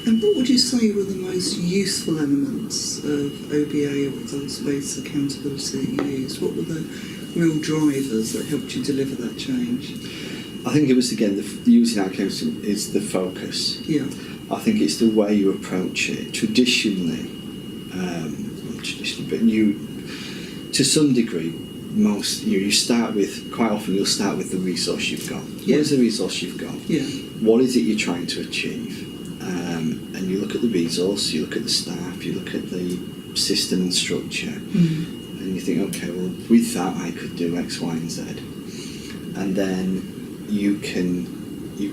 And what would you say were the most useful elements of OBA, evidence-based accountability, that you used? What were the real drivers that helped you deliver that change? I think it was, again, using outcomes is the focus. Yeah. I think it's the way you approach it. Traditionally, but to some degree, you start with, quite often you'll start with the resource you've got. Yeah. What is the resource you've got? Yeah. What is it you're trying to achieve? And you look at the resource, you look at the staff, you look at the system and structure, and you think, okay, well, with that I could do X, Y, and Z. And then you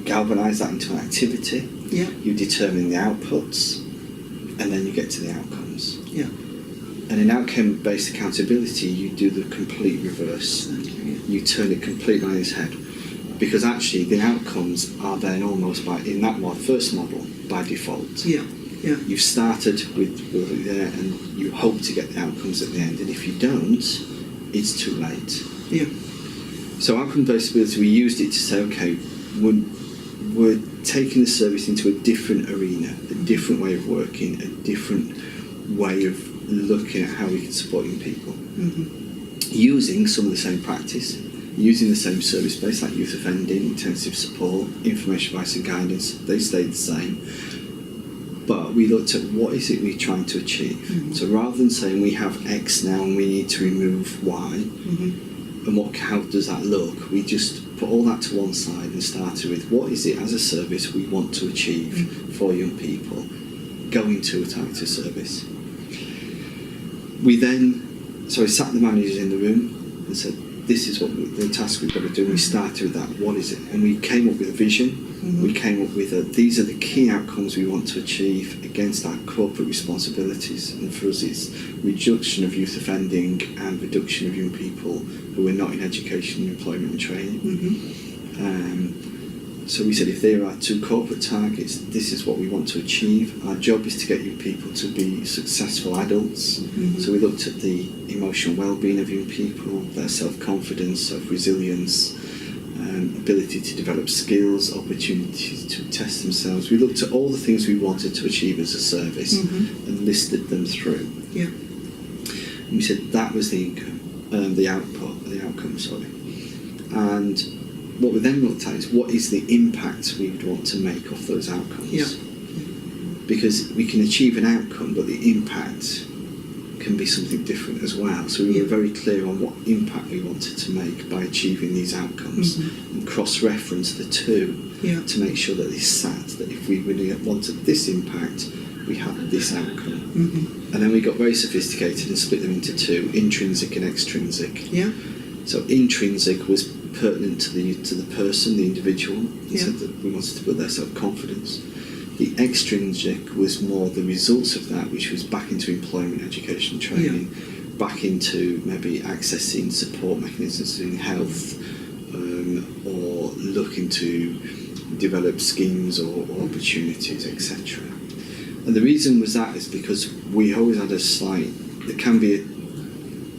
galvanise that into an activity, you determine the outputs, and then you get to the outcomes. Yeah. And in outcome-based accountability, you do the complete reverse. Exactly, yeah. You turn it completely on its head. Because actually the outcomes are then almost in that first model, by default. Yeah, yeah. You've started with there and you hope to get the outcomes at the end, and if you don't, it's too late. Yeah. So outcome-based ability, we used it to say, okay, we're taking the service into a different arena, a different way of working, a different way of looking at how we can support young people. Using some of the same practice, using the same service base like youth offending, intensive support, information advice and guidance, they stayed the same. But we looked at what is it we're trying to achieve. So rather than saying we have X now and we need to remove Y, and how does that look, we just put all that to one side and started with what is it as a service we want to achieve for young people going to a targeted service. We sat the managers in the room and said, this is what the task we've got to do. And we started with that. What is it? And we came up with a vision. We came up with these are the key outcomes we want to achieve against our corporate responsibilities. And for us, it's reduction of youth offending and reduction of young people who are not in education, employment, and training. So we said, if there are two corporate targets, this is what we want to achieve. Our job is to get young people to be successful adults. So we looked at the emotional well-being of young people, their self-confidence, self-resilience, ability to develop skills, opportunities to test themselves. We looked at all the things we wanted to achieve as a service and listed them through. Yeah. And we said that was the outcome, sorry. And what we then looked at is what is the impact we would want to make off those outcomes. Yeah. Because we can achieve an outcome, but the impact can be something different as well. So we were very clear on what impact we wanted to make by achieving these outcomes and cross-reference the two to make sure that they sat, that if we really wanted this impact, we had this outcome. And then we got very sophisticated and split them into two, intrinsic and extrinsic. Yeah. So intrinsic was pertinent to the person, the individual. He said that we wanted to build their self-confidence. The extrinsic was more the results of that, which was back into employment, education, training, back into maybe accessing support mechanisms in health, or looking to develop schemes or opportunities, etc. And the reason was that is because we always had there can be a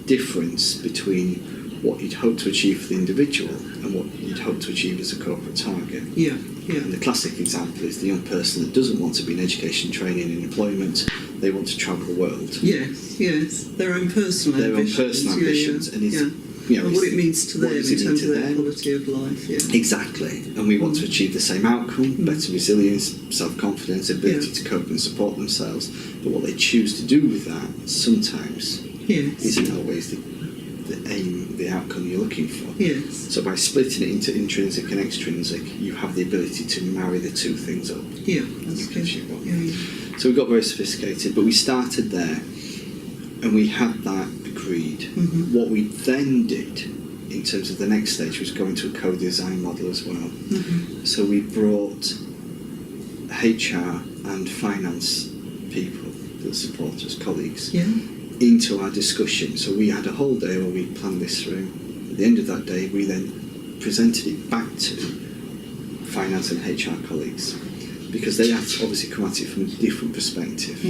difference between what you'd hope to achieve for the individual and what you'd hope to achieve as a corporate target. Yeah, yeah. And the classic example is the young person that doesn't want to be in education, training and employment, they want to travel the world. Yes, yes. Their own personal ambitions. And and what it means to them in terms of their quality of life. Yeah. Exactly. And we want to achieve the same outcome, better resilience, self-confidence, ability to cope and support themselves. But what they choose to do with that sometimes isn't always the aim, the outcome you're looking for. Yes. So by splitting it into intrinsic and extrinsic, you have the ability to marry the two things up. Yeah, that's good. So we got very sophisticated, but we started there and we had that agreed. What we then did in terms of the next stage was going to a co-design model as well. So we brought HR and finance people that support us, colleagues, into our discussion. So we had a whole day where we planned this through. At the end of that day, we then presented it back to finance and HR colleagues, because they had to obviously come at it from a different perspective.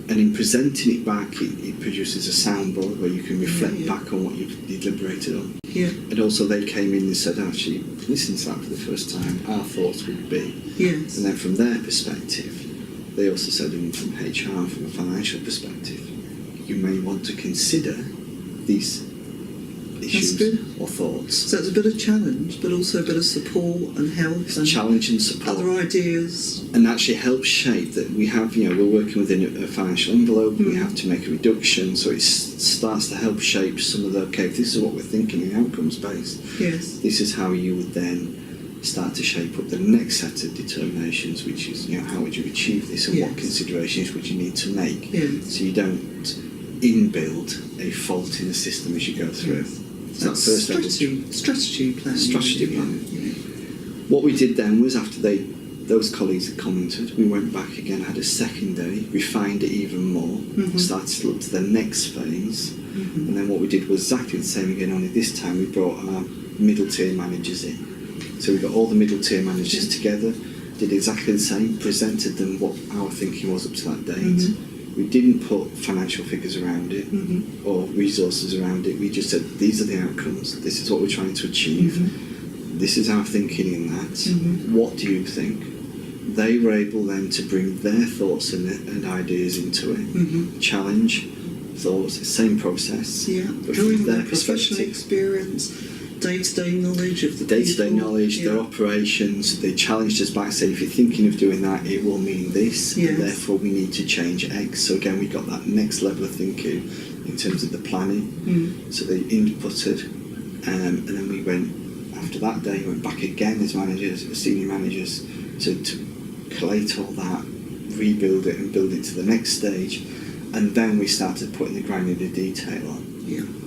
And in presenting it back, it produces a soundboard where you can reflect back on what you've deliberated on. And also they came in and said, actually, listen to that for the first time, our thoughts would be. And then from their perspective, they also said from HR and from a financial perspective, you may want to consider these issues or thoughts. So it's a bit of challenge, but also a bit of support and help and challenge and support. Other ideas. And actually help shape that we have, we're working within a financial envelope, we have to make a reduction, so it starts to help shape some of the, okay, if this is what we're thinking in outcomes based, yes, this is how you would then start to shape up the next set of determinations, which is, how would you achieve this and what considerations would you need to make, so you don't inbuild a fault in the system as you go through. So that's strategy plan. Strategy plan. What we did then was, after those colleagues had commented, we went back again, had a second day, refined it even more, started to look to the next phase, and then what we did was exactly the same again, only this time we brought our middle tier managers in. So we got all the middle tier managers together, did exactly the same, presented them what our thinking was up to that date. We didn't put financial figures around it or resources around it. We just said, these are the outcomes, this is what we're trying to achieve, this is our thinking in that, what do you think? They were able then to bring their thoughts and ideas into it, challenge thoughts, same process, but from their professional experience, day-to-day knowledge of the day-to-day knowledge, their operations. They challenged us back, say, if you're thinking of doing that, it will mean this, and therefore we need to change X. So again, we got that next level of thinking in terms of the planning. So they inputted, and then we went, after that day, went back again as managers, as senior managers, to collate all that, rebuild it and build it to the next stage, and then we started putting the granular detail on.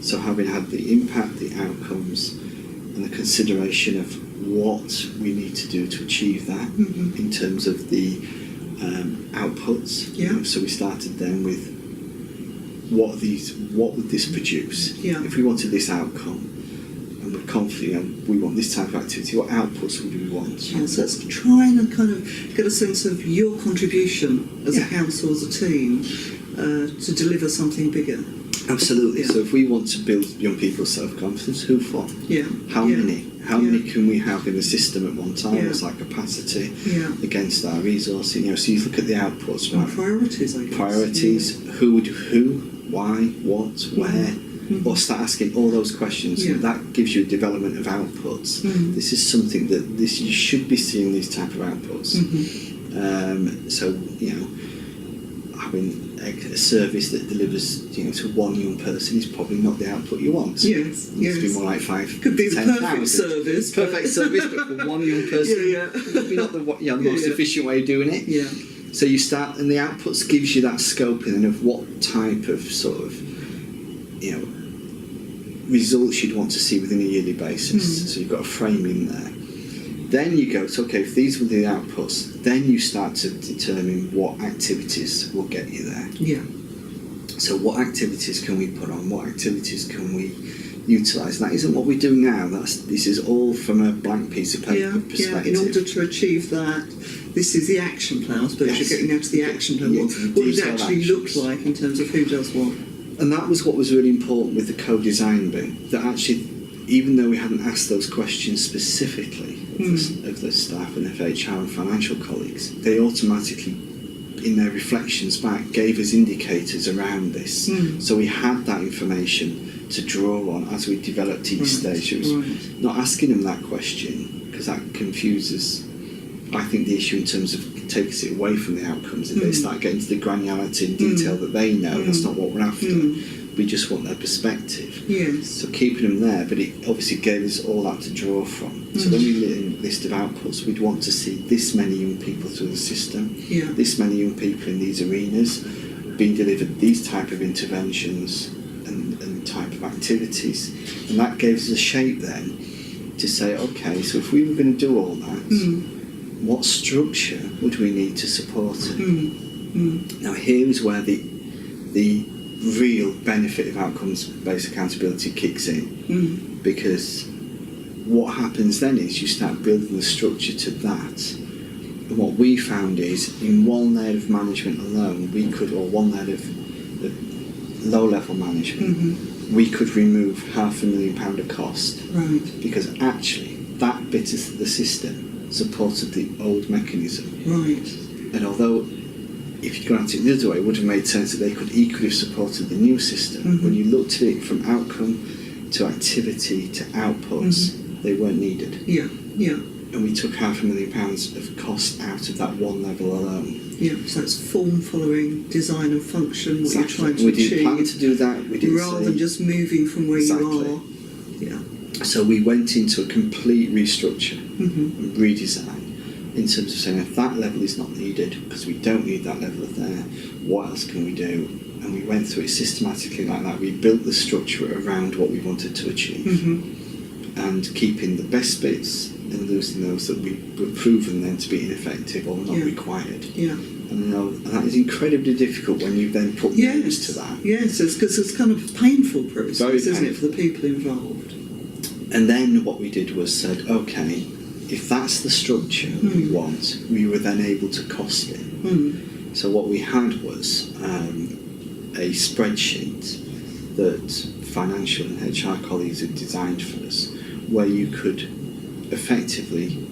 So having had the impact, the outcomes, and the consideration of what we need to do to achieve that in terms of the outputs. So we started then with what would this produce? If we wanted this outcome, and we're confident we want this type of activity, what outputs would we want? So let's try and kind of get a sense of your contribution as a council, as a team, to deliver something bigger. Absolutely. So if we want to build young people's self-confidence, who for? How many? How many can we have in the system at one time? What's our capacity against our resourcing? So you look at the outputs, right? Priorities, I guess. Priorities. Who? Why? What? Where? Or start asking all those questions. That gives you a development of outputs. This is something that you should be seeing these type of outputs. So having a service that delivers to one young person is probably not the output you want. Yes, it needs to be more like 5. Could be the 10,000. perfect service. Perfect service, but for one young person, maybe not the most efficient way of doing it. So you start, and the outputs gives you that scoping of what type of sort of results you'd want to see within a yearly basis. So you've got a frame in there. Then you go to, okay, if these were the outputs, then you start to determine what activities will get you there. So what activities can we put on? What activities can we utilise? That isn't what we do now. This is all from a blank piece of paper perspective. In order to achieve that, this is the action plan. I suppose you're getting out to the action plan. What does it actually look like in terms of who does what? And that was what was really important with the co-design bit, that actually, even though we hadn't asked those questions specifically of the staff and FHR and financial colleagues, they automatically, in their reflections back, gave us indicators around this. So we had that information to draw on as we developed each stage. It was not asking them that question, because that confuses, I think, the issue in terms of takes it away from the outcomes. If they start getting to the granularity and detail that they know, that's not what we're after. We just want their perspective. So keeping them there, but it obviously gave us all that to draw from. So when we lit a list of outputs, we'd want to see this many young people through the system, this many young people in these arenas, being delivered these type of interventions and type of activities. And that gave us a shape then to say, okay, so if we were going to do all that, what structure would we need to support it? Now here is where the real benefit of outcomes-based accountability kicks in, because what happens then is you start building the structure to that. And what we found is, in one layer of management alone, or one layer of low-level management, we could remove £500,000 of cost, because actually that bit of the system supported the old mechanism. And although if you'd gone at it the other way, it would have made sense that they could equally have supported the new system. Mm-hmm. When you looked at it from outcome to activity to outputs, they weren't needed. Yeah, yeah, And we took £500,000 of cost out of that one level alone. yeah. So it's form following design and function, what you're trying to We achieve. didn't plan to do that. We didn't rather say, than just moving from where Exactly. you are. Yeah. So we went into a complete restructure Mm-hmm. and redesign in terms of saying if that level is not needed, because we don't need that level of there, what else can we do? And we went through it systematically like that. We built the structure around what we wanted to achieve, Mm-hmm. and keeping the best bits and losing those that we were proven then to be ineffective or not Yeah. required. Yeah. And that is incredibly difficult when you then put names to that. Yes, because it's kind of a painful process, Very isn't it, painful. for the people involved? And then what we did was said, okay, if that's the structure we want, we were then able to cost it. Mm. So what we had was a spreadsheet that financial and HR colleagues had designed for us, where you could effectively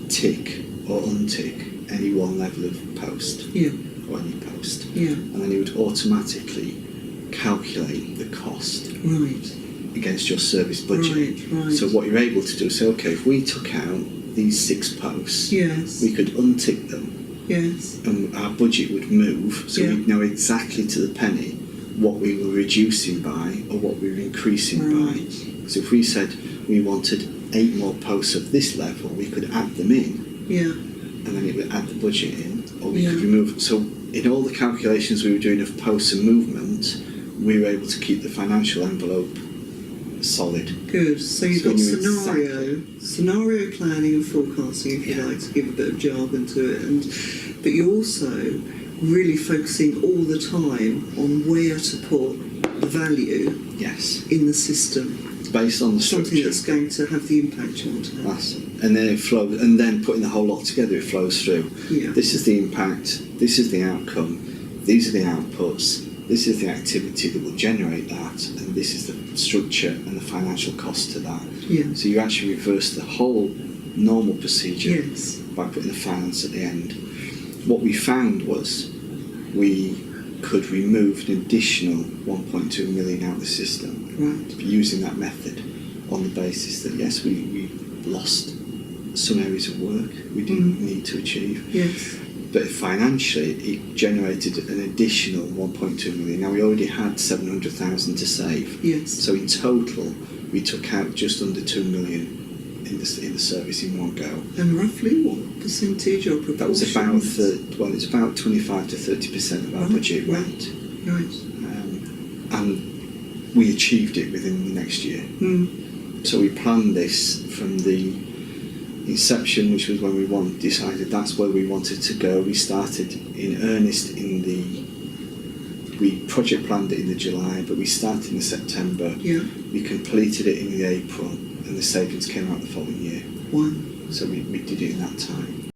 tick or untick any one level of post Yeah, or any post, yeah, and then it would automatically calculate the cost right, against your service budget. right. So what you're able to do is say, okay, if we took out these 6 posts, Yes, we could untick them yes, and our budget would move, so Yeah. we'd know exactly to the penny what we were reducing by or what we were increasing right, by. So if we said we wanted 8 more posts of this level, we could add them in, yeah, and then it would add the budget in, or we Yeah. could remove. So in all the calculations we were doing of posts and movement, we were able to keep the financial envelope solid. good. So you've So got you knew scenario planning and forecasting, if you Yeah. like, to give a bit of jargon to it, but you're also really focusing all the time on where to put the value Yes, in the system, based on the something structure. that's going to have the impact you want to have. That's it. And then it flows, and then putting the whole lot together, it flows through. Yeah. This is the impact, this is the outcome, these are the outputs, this is the activity that will generate that, and this is the structure and the financial cost to that. Yeah. So you actually reverse the whole normal procedure Yes. by putting the finance at the end. What we found was we could remove an additional 1.2 million out of the system Right. using that method, on the basis that yes, we lost some areas of work we didn't need to achieve, Yes. but financially it generated an additional 1.2 million. Now we already had 700,000 to save, Yes. so in total we took out just under 2 million in the service in one go. And roughly what percentage or proportion? That was about it's about 25 to 30% of our Right, budget right. went, Right. and we achieved it within the next year. Mm. So we planned this from the inception, which was when we decided that's where we wanted to go. We started in earnest we project planned it in the July, but we started in the September. Yeah. We completed it in the April, and the savings came out the following year. One. So we did it in that time.